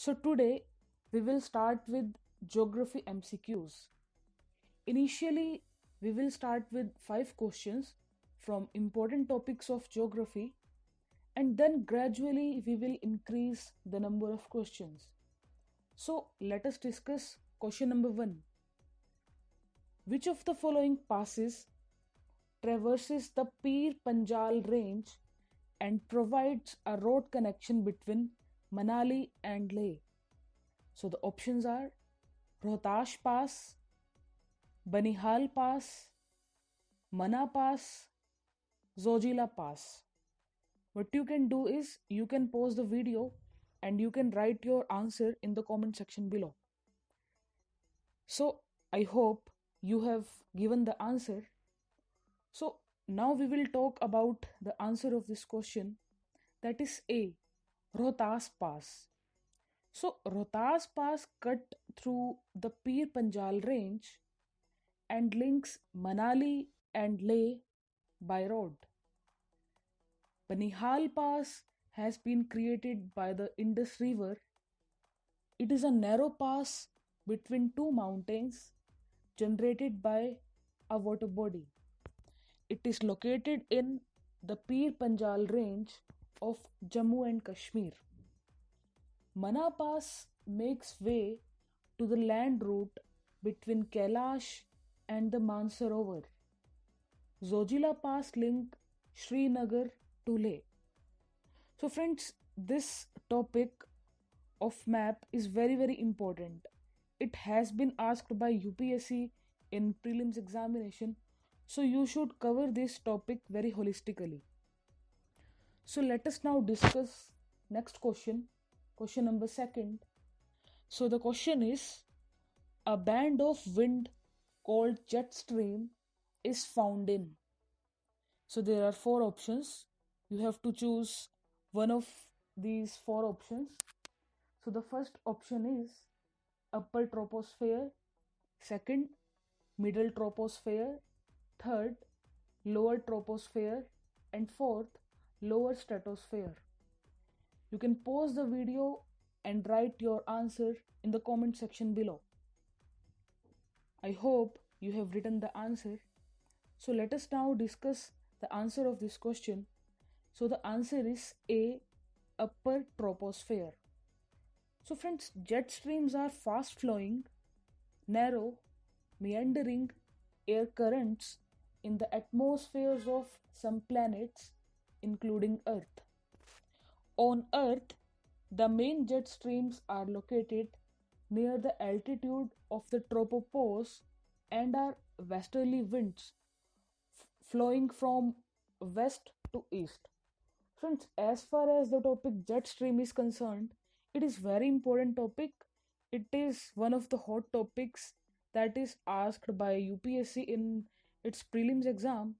So today we will start with geography MCQs. Initially, we will start with 5 questions from important topics of geography, and then gradually we will increase the number of questions. So let us discuss question number 1. Which of the following passes traverses the Pir Panjal range and provides a road connection between Manali and Leh? So the options are Rohtash Pass, Banihal Pass, Mana Pass, Zojila Pass. What you can do is you can pause the video and you can write your answer in the comment section below. So I hope you have given the answer. So now we will talk about the answer of this question, that is A, Rohtas Pass. So Rohtas Pass cut through the Pir Panjal range and links Manali and Leh by road. Banihal Pass has been created by the Indus River. It is a narrow pass between two mountains generated by a water body. It is located in the Pir Panjal range of Jammu and Kashmir. Mana Pass makes way to the land route between Kailash and the Mansarovar. Zojila Pass link Srinagar to Leh. So friends, this topic of map is very important. It has been asked by UPSC in prelims examination, so you should cover this topic very holistically. So let us now discuss next question, question number 2. So the question is, a band of wind called jet stream is found in. So there are 4 options. You have to choose one of these 4 options. So the first option is upper troposphere, second middle troposphere, third lower troposphere, and fourth lower stratosphere. You can pause the video and write your answer in the comment section below. I hope you have written the answer. So let us now discuss the answer of this question. So the answer is A, upper troposphere. So friends, jet streams are fast flowing, narrow, meandering air currents in the atmospheres of some planets, including Earth. On Earth, the main jet streams are located near the altitude of the tropopause and are westerly winds flowing from west to east. Friends, as far as the topic jet stream is concerned, it is very important topic. It is one of the hot topics that is asked by UPSC in its prelims exam.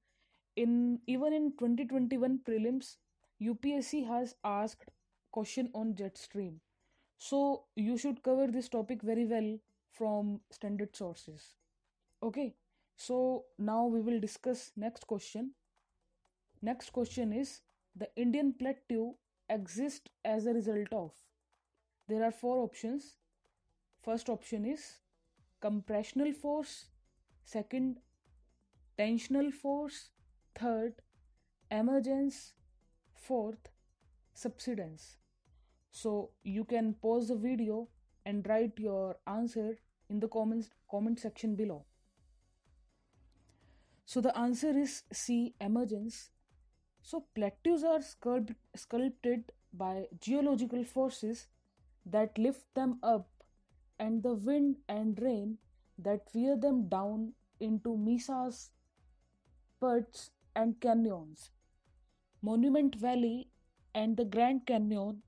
Even in 2021 prelims, UPSC has asked question on jet stream. So you should cover this topic very well from standard sources. Okay, so now we will discuss next question. Next question is, the Indian plateau exists as a result of. There are 4 options. First option is compressional force, second tensional force, third emergence, fourth subsidence. So you can pause the video and write your answer in the comment section below. So the answer is C, emergence. So plateaus are sculpted by geological forces that lift them up and the wind and rain that wear them down into mesas, spurts, and canyons. Monument Valley and the Grand Canyon,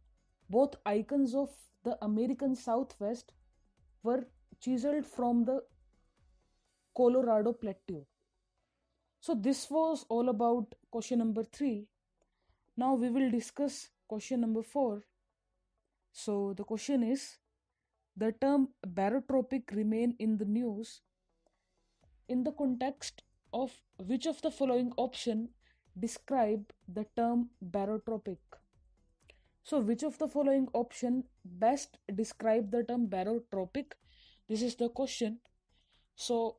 both icons of the American Southwest, were chiseled from the Colorado Plateau. So this was all about question number 3. Now we will discuss question number 4. So the question is, the term barotropic remain in the news in the context of which of the following option describe the term barotropic. So which of the following option best describe the term barotropic? This is the question. So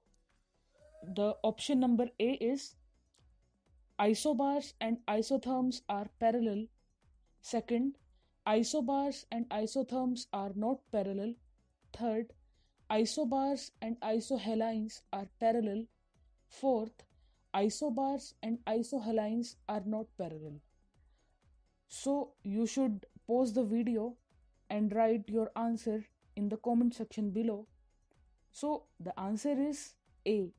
the option number A is isobars and isotherms are parallel. Second, isobars and isotherms are not parallel. Third, isobars and isohalines are parallel. Fourth, isobars and isohalines are not parallel. So you should pause the video and write your answer in the comment section below. So the answer is A.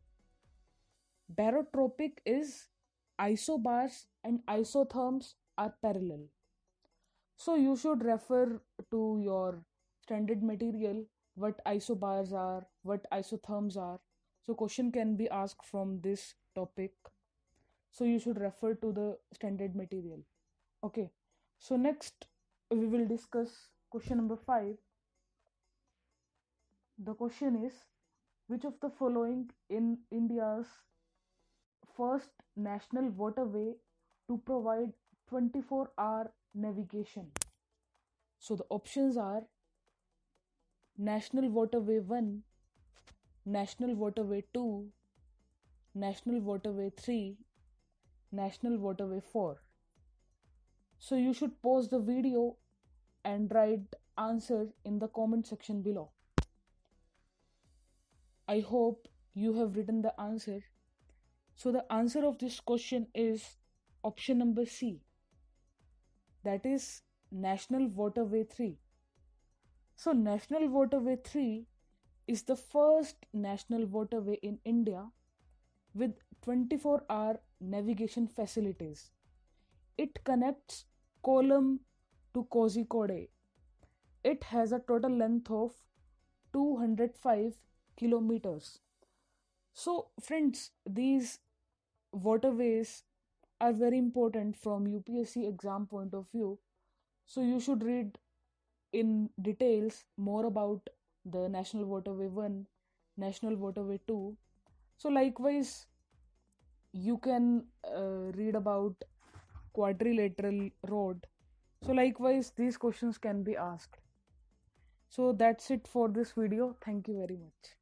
Barotropic is isobars and isotherms are parallel. So you should refer to your standard material what isobars are, what isotherms are. So question can be asked from this topic. So you should refer to the standard material. Okay. So next we will discuss question number 5. The question is which of the following in India's first national waterway to provide 24-hour navigation? So the options are National Waterway 1, National Waterway 2, National Waterway 3, National Waterway 4. So you should pause the video and write answer in the comment section below. I hope you have written the answer. So the answer of this question is option number C. That is National Waterway 3. So National Waterway 3 is the first national waterway in India with 24-hour navigation facilities. It connects Kollam to Kozhikode. It has a total length of 205 kilometers. So friends, these waterways are very important from UPSC exam point of view. So you should read in details more about the National Waterway 1, National Waterway 2. So likewise, you can read about quadrilateral road. So likewise, these questions can be asked. So that's it for this video. Thank you very much.